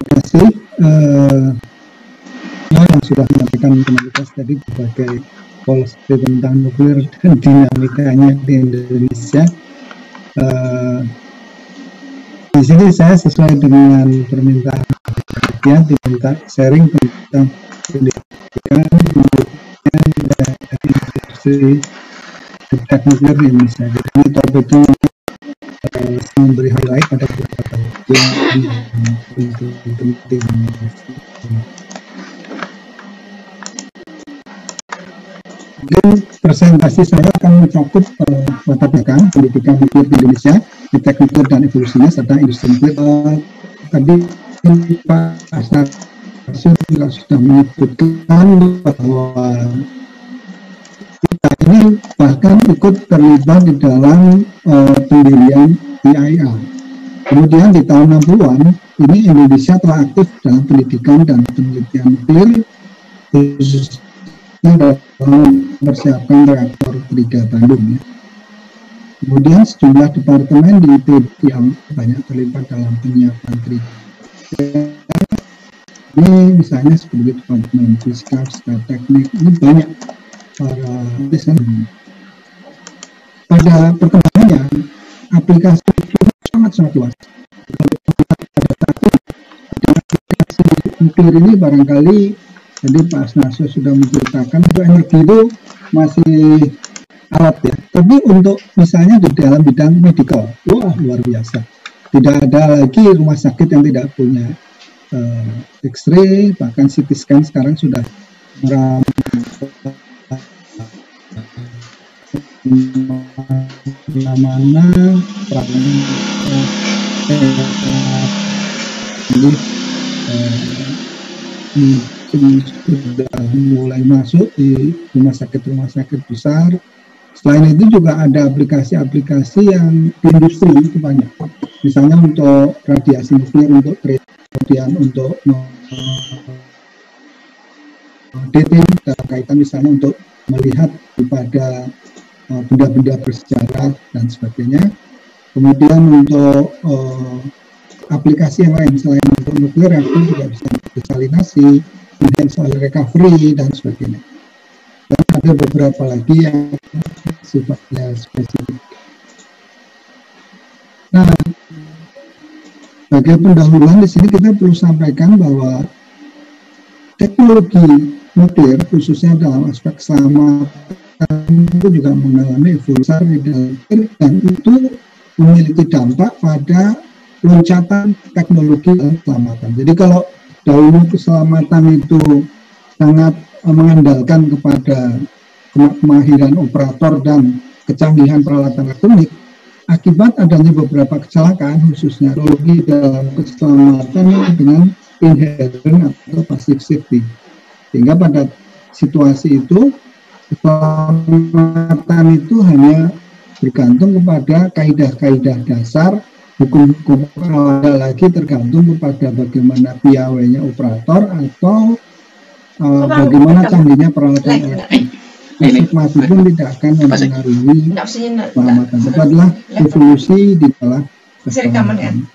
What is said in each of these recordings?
kasih yang sudah menyampaikan komunitas tadi berbagai policy tentang nuklir dan dinamikanya di Indonesia. Di sini saya sesuai dengan permintaan dia diminta sharing tentang pendidikan dan industri nuklir di Indonesia. Jadi ini topiknya memberi highlight pada beberapa penting. Mungkin presentasi saya akan mencakup latar belakang pendidikan nuklir di Indonesia, iptek nuklir dan evolusinya, serta industri nuklir. Tadi Pak Sarsul juga sudah menyebutkan bahwa kita ini bahkan ikut terlibat di dalam pendirian IAEA. Kemudian di tahun 60-an, ini Indonesia telah aktif dalam pendidikan dan penelitian nuklir, khususnya dalam mempersiapkan reaktor 3 Bandung. Ya. Kemudian sejumlah departemen di ITB yang banyak terlibat dalam penyiapan 3. Ini misalnya seperti departemen fisika, teknik, ini banyak para desain. Pada perkembangannya, aplikasi sangat luas. Aplikasi nuklir ini barangkali jadi Pak Snarso sudah menceritakan untuk energi itu masih alat ya. Tapi untuk misalnya di dalam bidang medikal, wah luar biasa. Tidak ada lagi rumah sakit yang tidak punya X-ray, bahkan CT scan sekarang sudah mana jadi sudah mulai masuk di rumah sakit besar. Selain itu juga ada aplikasi-aplikasi yang di industri itu banyak. Misalnya untuk radiasi nuklir, untuk kemudian untuk dating kaitan misalnya untuk melihat kepada benda-benda bersejarah dan sebagainya. Kemudian untuk aplikasi yang lain selain untuk nuklir reaktor juga bisa desalinasi, enhanced oil recovery dan sebagainya. Dan ada beberapa lagi yang sifatnya spesifik. Nah, sebagai pendahuluan di sini kita perlu sampaikan bahwa teknologi nuklir khususnya dalam aspek keselamatan itu juga mengalami evolusi di dalam dan itu memiliki dampak pada loncatan teknologi dan keselamatan. Jadi kalau dahulu keselamatan itu sangat mengandalkan kepada kemahiran operator dan kecanggihan peralatan elektronik, akibat adanya beberapa kecelakaan khususnya teknologi dalam keselamatan dengan inherent atau passive safety. Sehingga pada situasi itu keselamatan itu hanya bergantung kepada kaidah-kaidah dasar, hukum-hukum awal lagi tergantung kepada bagaimana piawainya operator atau bagaimana canggihnya peralatan elektronik. Mati pun tidak akan mempengaruhi keselamatan. Itu adalah evolusi di dalam keselamatan.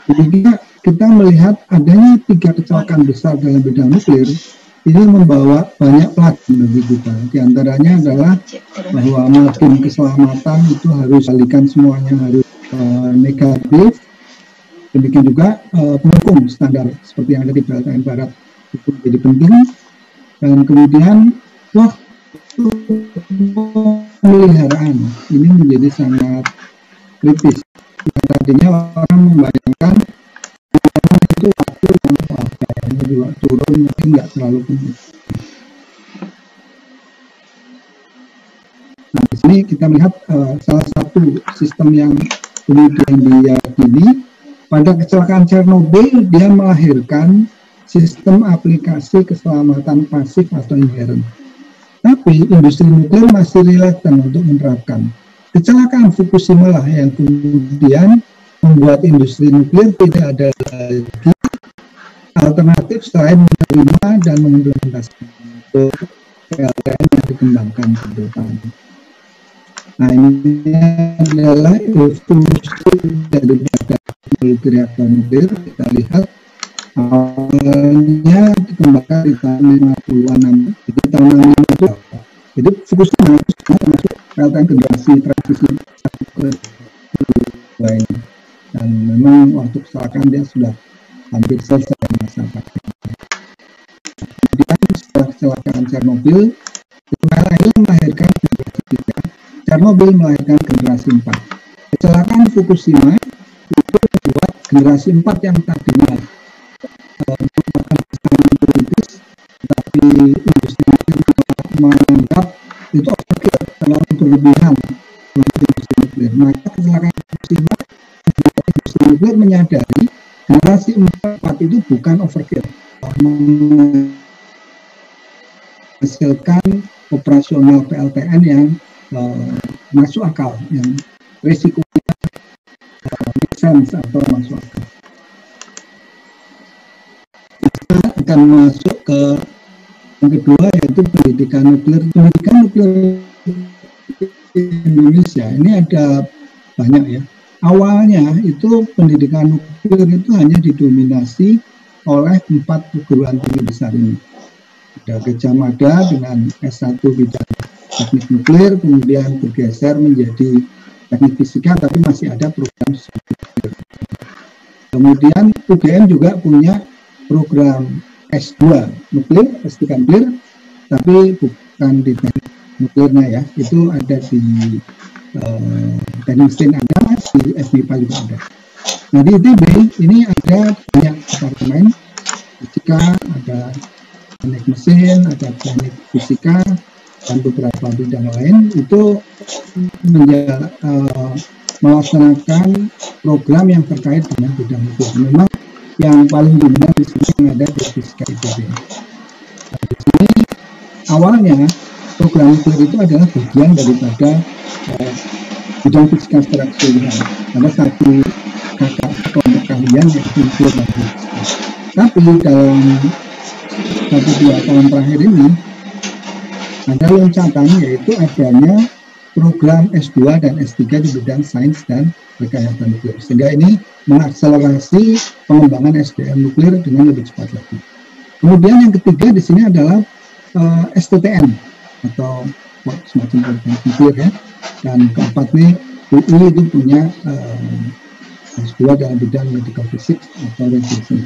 Jadi kita melihat adanya 3 kecelakaan besar dalam bidang nuklir. Ini membawa banyak pelajaran bagi kita. Di antaranya adalah bahwa makin keselamatan itu harus alihkan semuanya harus negatif. Demikian juga pendukung standar seperti yang ada di PLTN Barat itu menjadi penting. Dan kemudian pemeliharaan ini menjadi sangat kritis. Yang tadinya orang membayangkan itu waktu yang kayaknya juga turun tapi nggak terlalu penting. Nah di sini kita melihat salah satu sistem yang kemudian diyakini pada kecelakaan Chernobyl dia melahirkan sistem aplikasi keselamatan pasif atau inherent. Tapi industri nuklir masih reluctant untuk menerapkan. Kecelakaan Fukushima lah yang kemudian membuat industri nuklir tidak ada lagi alternatif selain menerima dan mengimplementasikan PLTN yang dikembangkan ke depan. Nah ini adalah evolusi dari teknologi reaktor nuklir. Kita lihat Awalnya dikembangkan di tahun 50-an, jadi tahun 65 itu jadi fokusnya masuk PLTN generasi transisi ini. Dan memang waktu kecelakaan dia sudah hampir selesai masa pakainya. Kemudian setelah kecelakaan Chernobyl, Israel melahirkan generasi 3, Chernobyl melahirkan generasi 4. Kecelakaan Fukushima itu membuat generasi 4 yang tadinya merupakan kesalahan politis, tapi industri menganggap itu overkill, terlalu berlebihan untuk industri nuklir. Maka kecelakaan Fukushima industri nuklir menyadari generasi 4 itu bukan overkill, menghasilkan operasional PLTN yang masuk akal, yang risikonya make sense atau masuk akal. Kita akan masuk ke yang kedua, yaitu pendidikan nuklir. Pendidikan nuklir Indonesia ini ada banyak ya. Awalnya itu pendidikan nuklir itu hanya didominasi oleh 4 perguruan tinggi besar ini. Ada Gajah Mada dengan S1 bidang teknik nuklir, kemudian bergeser menjadi teknik fisika, tapi masih ada program nuklir. Kemudian UGM juga punya program S2 nuklir, S3 nuklir, tapi bukan di teknik nuklirnya ya, itu ada di teknik mesin ada, di FMIPA juga ada. Nah di ITB ini ada banyak departemen, fisika, ada teknik mesin, ada teknik fisika, dan beberapa bidang lain itu melaksanakan program yang terkait dengan bidang nuklir. Memang yang paling dominan di sini yang ada di fisika ITB. Nah, di sini awalnya program nuklir itu adalah bagian daripada bidang fisika secara keseluruhan. Ada satu kakak kelompok kalian yaitu nuklir dan fisika. Tapi dalam 1-2 tahun terakhir ini ada loncatan, yaitu adanya program S2 dan S3 di bidang sains dan rekayasa nuklir, sehingga ini mengakselerasi pengembangan SDM nuklir dengan lebih cepat lagi. Kemudian yang ketiga di sini adalah STTN atau semacam politeknik nuklir ya. Dan keempat nih UI itu punya S2 dalam bidang medical physics atau radiation.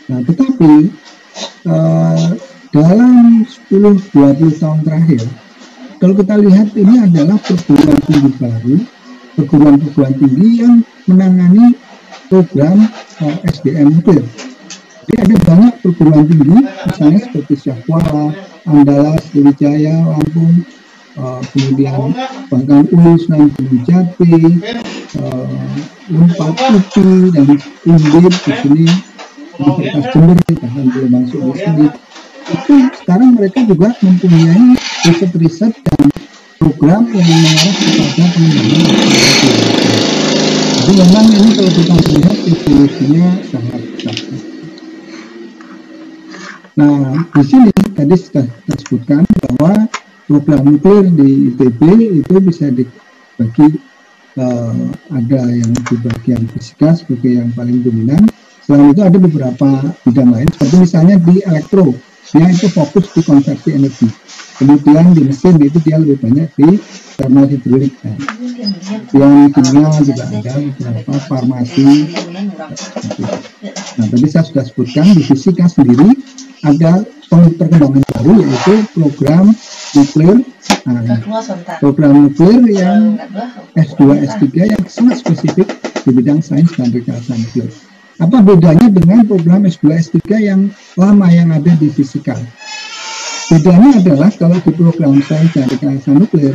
Nah, tetapi dalam 10-20 tahun terakhir, kalau kita lihat ini adalah perguruan tinggi baru, perguruan tinggi yang menangani program SDM nuklir. Jadi ada banyak perguruan tinggi, misalnya seperti Syahkuala, Andalas, Sriwijaya, Lampung, kemudian bahkan UI Sunan Gunung Jati, Unpad, UPI, dan Undip di sini, Universitas Jember bahkan belum masuk di sini. Itu sekarang mereka juga mempunyai riset-riset dan program yang mengarah kepada pengembangan nuklir. Jadi memang ini kalau kita melihat evolusinya sangat besar. Nah, di sini tadi sudah kita sebutkan bahwa program nuklir di ITB itu bisa dibagi, ada yang di bagian fisika sebagai yang paling dominan. Selain itu ada beberapa bidang lain, seperti misalnya di elektro, dia itu fokus di konversi energi. Kemudian di mesin itu dia lebih banyak di thermal hidrolik. Yang kimia juga ada beberapa, farmasi. Nah, tadi saya sudah sebutkan di fisika sendiri ada perkembangan baru, yaitu program nuklir. Nah, program nuklir yang S2, S3 yang sangat spesifik di bidang sains dan rekayasa nuklir. Apa bedanya dengan program S2, S3 yang lama yang ada di fisika? Bedanya adalah kalau di program sains dan rekayasa nuklir,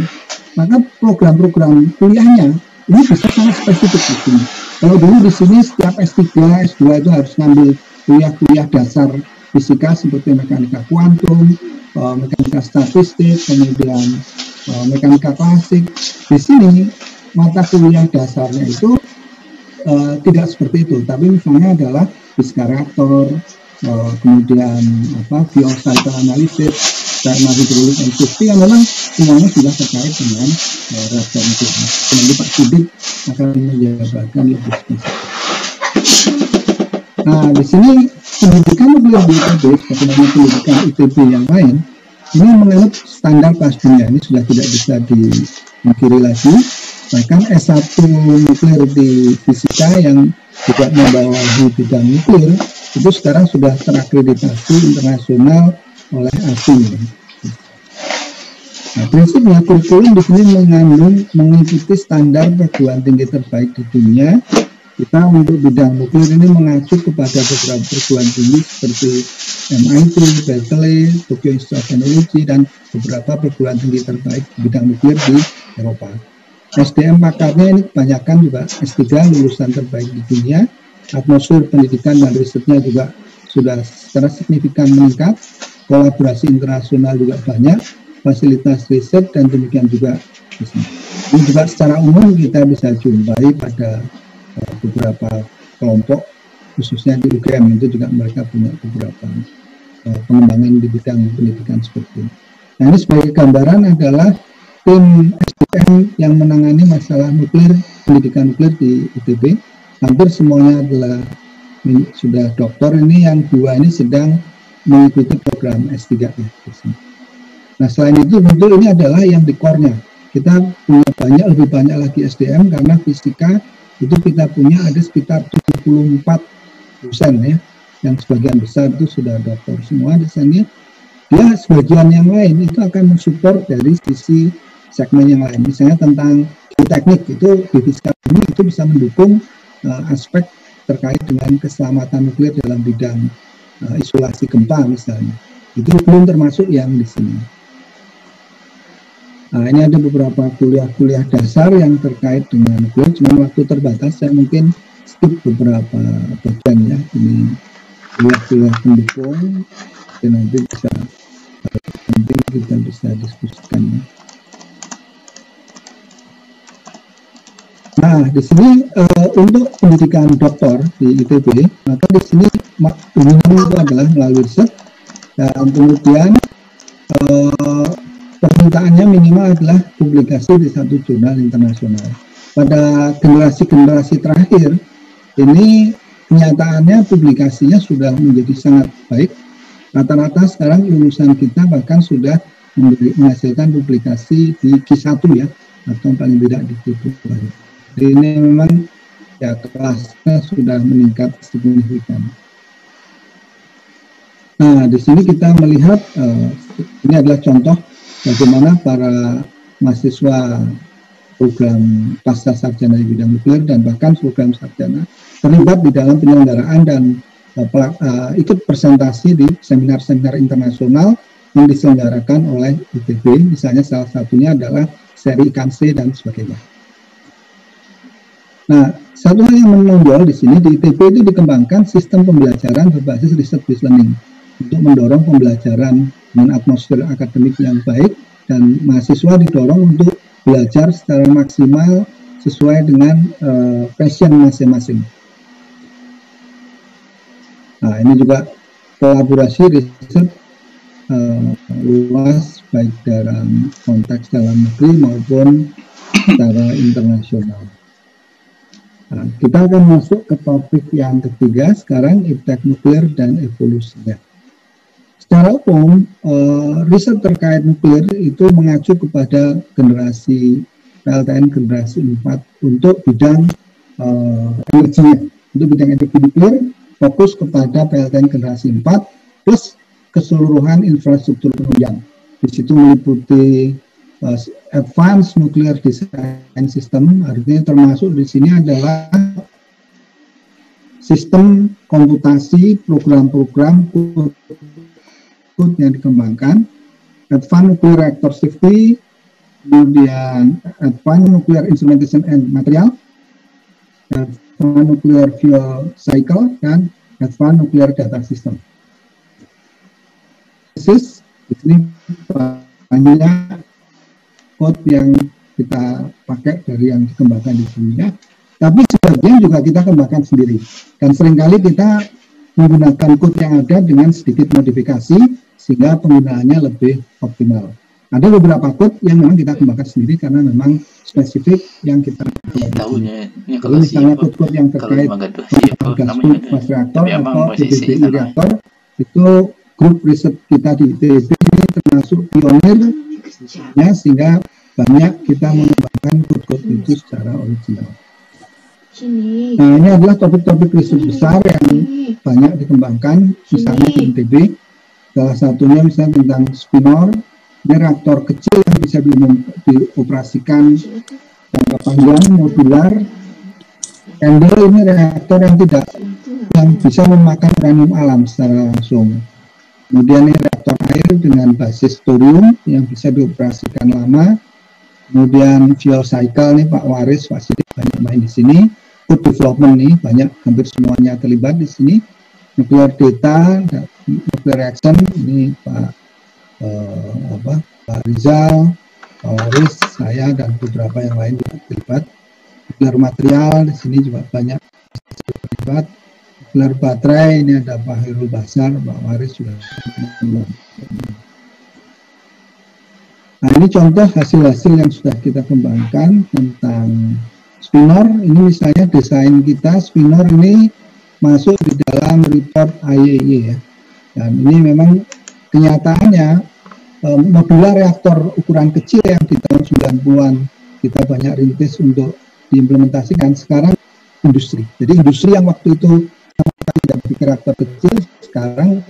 maka program-program kuliahnya ini bisa sangat spesifik di sini. Kalau dulu di sini setiap S3, S2 itu harus ngambil kuliah-kuliah dasar fisika seperti mekanika kuantum, mekanika statistik, kemudian mekanika klasik. Di sini mata kuliah dasarnya itu tidak seperti itu, tapi misalnya adalah fisika reaktor, kemudian fuel cycle analysis, thermal hidrolik and safety, yang memang semuanya sudah terkait dengan reaktor nuklir. Nanti Pak Sidik akan menjabarkan lebih spesifik. Nah, di sini pendidikan nuklir di ITB, sebagaimana pendidikan ITB yang lain, ini menganut standar kelas dunia. Ini sudah tidak bisa dipungkiri lagi. Bahkan S1 nuklir di fisika yang juga membawahi bidang nuklir itu sekarang sudah terakreditasi internasional oleh ASI. Nah, prinsipnya kurikulum di sini mengikuti standar perguruan tinggi terbaik di dunia. Kita untuk bidang nuklir ini mengacu kepada beberapa perguruan tinggi seperti MIT, Berkeley, Tokyo Institute of Technology, dan beberapa perguruan tinggi terbaik di bidang nuklir di Eropa. SDM pakarnya ini kebanyakan juga S3 lulusan terbaik di dunia. Atmosfer pendidikan dan risetnya juga sudah secara signifikan meningkat. Kolaborasi internasional juga banyak, fasilitas riset, dan demikian juga ini juga secara umum kita bisa jumpai pada beberapa kelompok, khususnya di UGM itu juga mereka punya beberapa pengembangan di bidang pendidikan seperti ini. Nah, ini sebagai gambaran adalah tim SDM yang menangani masalah nuklir, pendidikan nuklir di ITB. Hampir semuanya adalah sudah doktor, ini yang dua ini sedang mengikuti program S3 ya. Nah, selain itu tentu ini adalah yang di core-nya. Kita punya lebih banyak lagi SDM karena fisika itu kita punya ada sekitar 74 dosen ya, yang sebagian besar itu sudah doktor semua dosennya. Dia sebagian yang lain itu akan mensupport dari sisi segmen yang lain, misalnya tentang geoteknik itu di fisika ini itu bisa mendukung aspek terkait dengan keselamatan nuklir dalam bidang isolasi gempa misalnya. Itu belum termasuk yang di sini. Nah, ini ada beberapa kuliah-kuliah dasar yang terkait dengan nuklir, cuma waktu terbatas, saya mungkin skip beberapa bagian ya. Ini kuliah-kuliah pendukung, dan nanti bisa penting kita bisa diskusikan ya. Nah, di sini untuk pendidikan doktor di ITB, maka di sini minimum itu adalah melalui riset, dan kemudian permintaannya minimal adalah publikasi di satu jurnal internasional. Pada generasi-generasi terakhir, ini kenyataannya publikasinya sudah menjadi sangat baik. Rata-rata sekarang lulusan kita bahkan sudah menghasilkan publikasi di Q1 ya, atau paling tidak di Q2. Jadi ini memang ya kelasnya sudah meningkat signifikan. Nah, di sini kita melihat ini adalah contoh bagaimana para mahasiswa program pasca sarjana di bidang nuklir dan bahkan program sarjana terlibat di dalam penyelenggaraan dan ikut presentasi di seminar-seminar internasional yang diselenggarakan oleh ITB. Misalnya salah satunya adalah seri ikan C dan sebagainya. Nah, satu hal yang menonjol di sini di ITB itu dikembangkan sistem pembelajaran berbasis research-based learning untuk mendorong pembelajaran dengan atmosfer akademik yang baik, dan mahasiswa didorong untuk belajar secara maksimal sesuai dengan passion masing-masing. Nah, ini juga kolaborasi riset luas baik dalam konteks dalam negeri maupun secara internasional. Nah, kita akan masuk ke topik yang ketiga sekarang, iptek nuklir dan evolusinya. Secara umum, riset terkait nuklir itu mengacu kepada generasi PLTN generasi 4 untuk bidang energinya. Untuk bidang energi nuklir, fokus kepada PLTN generasi 4 plus keseluruhan infrastruktur penunjang. Di situ meliputi advanced nuclear design system, artinya termasuk di sini adalah sistem komputasi, program-program yang dikembangkan, advanced nuclear reactor safety, kemudian advanced nuclear instrumentation and material, advanced nuclear fuel cycle, dan advanced nuclear data system. Di sini banyak code yang kita pakai dari yang dikembangkan di dunia, tapi sebagian juga kita kembangkan sendiri, dan seringkali kita menggunakan code yang ada dengan sedikit modifikasi sehingga penggunaannya lebih optimal. Ada beberapa code yang memang kita kembangkan sendiri karena memang spesifik yang kita kembangkan. Jadi misalnya code-code yang terkait gas fast reactor atau PBBI reaktor, itu grup riset kita di ITB ini termasuk pionirnya, sehingga banyak kita mengembangkan code-code itu secara original. Nah, ini adalah topik-topik riset besar yang banyak dikembangkan, misalnya di ITB. Salah satunya misalnya tentang spinor, ini reaktor kecil yang bisa dioperasikan jangka panjang, modular. Candle ini reaktor yang bisa memakan uranium alam secara langsung. Kemudian ini reaktor air dengan basis thorium yang bisa dioperasikan lama. Kemudian fuel cycle nih Pak Waris pasti banyak main di sini. Code development nih banyak, hampir semuanya terlibat di sini. Nuclear data, nuclear reaction ini Pak Rizal, Pak Waris, saya dan beberapa yang lain juga terlibat. Nuclear material di sini juga banyak terlibat. Nuclear baterai ini ada Pak Hairul Basar, Pak Waris juga. Nah, ini contoh hasil-hasil yang sudah kita kembangkan tentang spinor. Ini misalnya desain kita, spinor ini masuk di dalam report IAEA ya. Dan ini memang kenyataannya modular reaktor ukuran kecil yang di tahun 90-an kita banyak rintis untuk diimplementasikan, sekarang industri. Jadi industri yang waktu itu tidak berpikir reaktor kecil, sekarang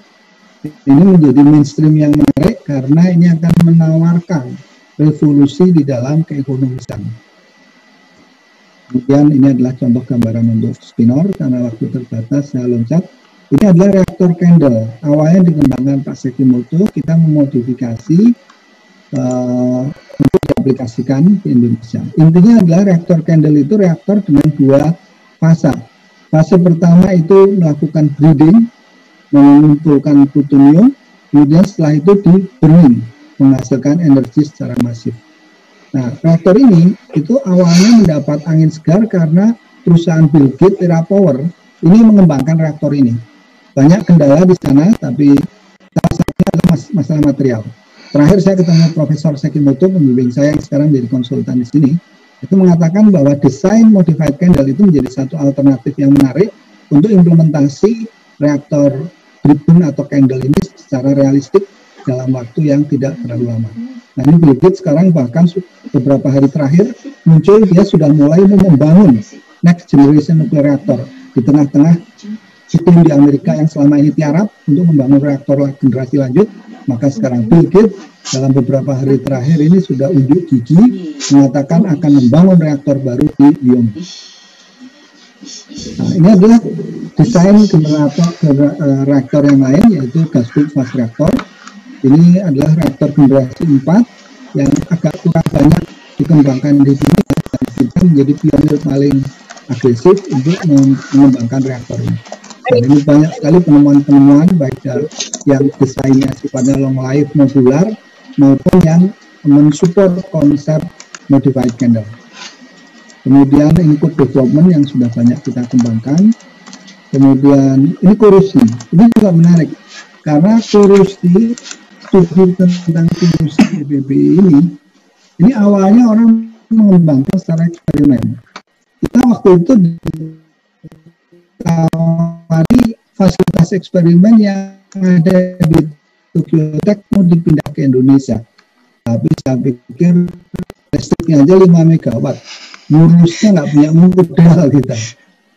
ini menjadi mainstream yang menarik karena ini akan menawarkan revolusi di dalam keekonomisan. Kemudian ini adalah contoh gambaran untuk spinor, karena waktu terbatas saya loncat. Ini adalah reaktor candle. Awalnya dikembangkan Pak Sekimoto, kita memodifikasi untuk diaplikasikan di Indonesia. Intinya adalah reaktor candle itu reaktor dengan dua fase. Fase pertama itu melakukan breeding, mengumpulkan plutonium, kemudian setelah itu di burning, menghasilkan energi secara masif. Nah, reaktor ini itu awalnya mendapat angin segar karena perusahaan Bill Gates TerraPower ini mengembangkan reaktor ini. Banyak kendala di sana, tapi salah satunya adalah masalah material. Terakhir saya ketemu Profesor Sekimoto, pembimbing saya yang sekarang jadi konsultan di sini, itu mengatakan bahwa desain modified candle itu menjadi satu alternatif yang menarik untuk implementasi reaktor Brickbun atau candle ini secara realistik dalam waktu yang tidak terlalu lama. Nah, ini Bill Gates sekarang bahkan beberapa hari terakhir muncul, dia sudah mulai membangun next generation nuclear reactor di tengah-tengah iklim di Amerika yang selama ini tiarap untuk membangun reaktor generasi lanjut. Maka sekarang Bill Gates dalam beberapa hari terakhir ini sudah unjuk gigi mengatakan akan membangun reaktor baru di Wyoming. Nah, ini adalah desain reaktor yang lain, yaitu gas fast reactor. Ini adalah reaktor generasi 4 yang agak kurang banyak dikembangkan di sini, dan kita menjadi pionir paling agresif untuk mengembangkan reaktor ini. Dan ini banyak sekali penemuan-penemuan, baik yang desainnya sifatnya long life modular maupun yang mensupport konsep modified candle. Kemudian input development yang sudah banyak kita kembangkan. Kemudian ini korupsi, ini juga menarik karena korupsi, studi tentang korupsi PBB ini awalnya orang mengembangkan secara eksperimen. Kita waktu itu ditawari fasilitas eksperimen yang ada di Tokyo Tech mau dipindah ke Indonesia, tapi saya pikir listriknya aja 5 megawatt, ngurusnya nggak punya modal kita.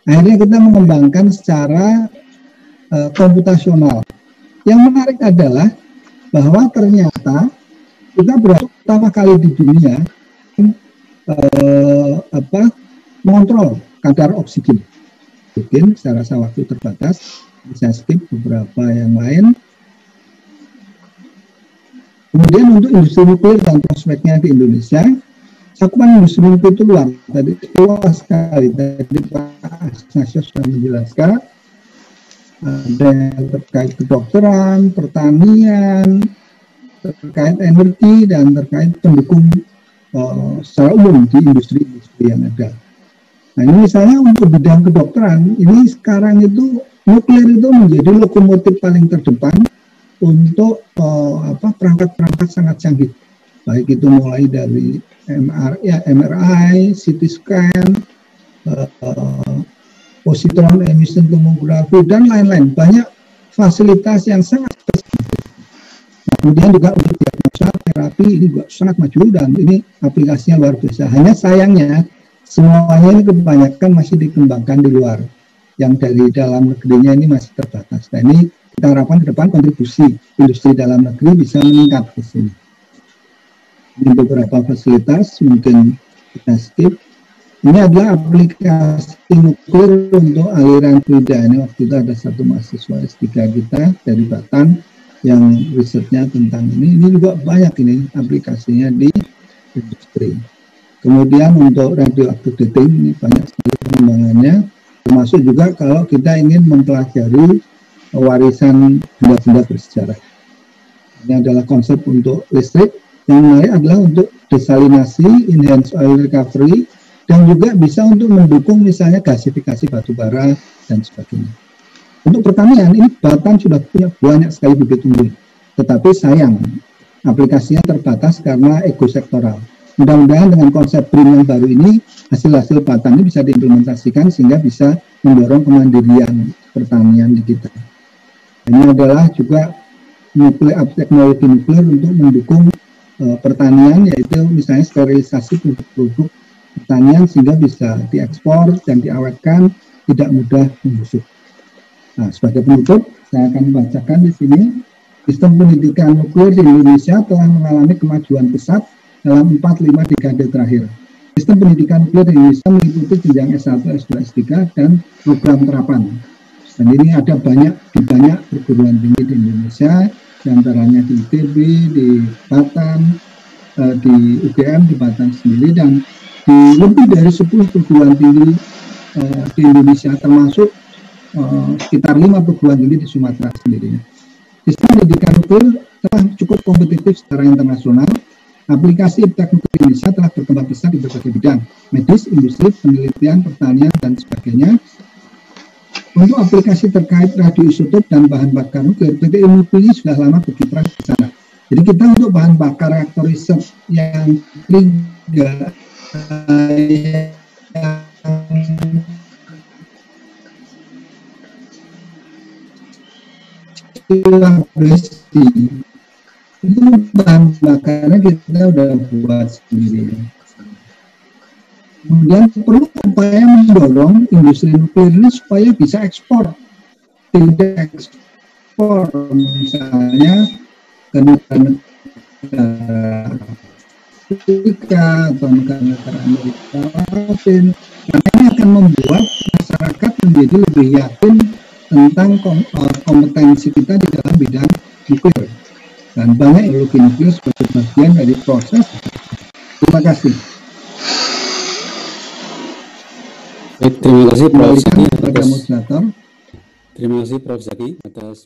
Akhirnya kita mengembangkan secara komputasional. Yang menarik adalah bahwa ternyata kita pertama kali di dunia mengontrol kadar oksigen. Mungkin secara waktu terbatas, bisa skip beberapa yang lain. Kemudian untuk industri nuklir dan prospeknya di Indonesia, cakupan industri nuklir itu luas sekali. Tadi Pak Nasya sudah menjelaskan. Ada yang terkait kedokteran, pertanian, terkait energi, dan terkait pendukung secara umum di industri-industri yang ada. Nah, ini misalnya untuk bidang kedokteran, ini sekarang itu nuklir itu menjadi lokomotif paling terdepan untuk perangkat-perangkat sangat canggih. baik itu mulai dari MRI, CT scan, positron emission tomografi, dan lain-lain. Banyak fasilitas yang sangat spesifik. Nah, kemudian juga untuk diagnosa terapi ini juga sangat maju dan ini aplikasinya luar biasa. Hanya sayangnya semuanya ini kebanyakan masih dikembangkan di luar. Yang dari dalam negerinya ini masih terbatas. Nah, ini kita harapkan ke depan kontribusi industri dalam negeri bisa meningkat ke sini. Ini beberapa fasilitas mungkin kita skip. Ini adalah aplikasi nuklir untuk aliran fluida. Ini waktu itu ada satu mahasiswa S3 kita dari Batam yang risetnya tentang ini. Ini juga banyak ini aplikasinya di industri. Kemudian untuk radioactive dating ini banyak sekali pengembangannya. Termasuk juga kalau kita ingin mempelajari warisan benda-benda bersejarah. Ini adalah konsep untuk listrik. Yang menarik adalah untuk desalinasi, enhanced oil recovery, dan juga bisa untuk mendukung misalnya gasifikasi batu bara dan sebagainya. Untuk pertanian, ini Batam sudah punya banyak sekali bibit unggul. Tetapi sayang, aplikasinya terbatas karena ekosektoral. Mudah-mudahan dengan konsep BRIN yang baru ini, hasil-hasil Batam ini bisa diimplementasikan sehingga bisa mendorong kemandirian pertanian di kita. Ini adalah juga teknologi nuklir untuk mendukung pertanian, yaitu misalnya sterilisasi produk-produk pertanian sehingga bisa diekspor dan diawetkan, tidak mudah membusuk. Nah, sebagai penutup, saya akan membacakan di sini, sistem pendidikan nuklir di Indonesia telah mengalami kemajuan pesat dalam 4-5 dekade terakhir. Sistem pendidikan nuklir di Indonesia meliputi jenjang S1, S2, S3, dan program terapan. Dan ini ada banyak perguruan tinggi di Indonesia, diantaranya di ITB, di Batam, di UGM, di Batam sendiri, dan di lebih dari 10 perguruan tinggi di Indonesia, termasuk sekitar 5 perguruan tinggi di Sumatera sendiri. Sistem pendidikan nuklir telah cukup kompetitif secara internasional. Aplikasi teknik Indonesia telah berkembang pesat di berbagai bidang, medis, industri, penelitian, pertanian, dan sebagainya. Untuk aplikasi terkait radioisotop dan bahan bakar nuklir, PT Inuklir sudah lama berkiprah di sana. Jadi kita untuk bahan bakar reaktor riset yang tiga itu bahan bakarnya kita udah buat sendiri. Kemudian perlu upaya mendorong industri nuklir ini supaya bisa ekspor, tidak ekspor misalnya ke negara-negara Afrika atau negara-negara Amerika Latin, karena ini akan membuat masyarakat menjadi lebih yakin tentang kompetensi kita di dalam bidang nuklir. Dan banyak teknologi nuklir sebagai bagian dari proses. Terima kasih. Baik, terima kasih Prof. Zaki atas terima kasih Prof. Zaki atas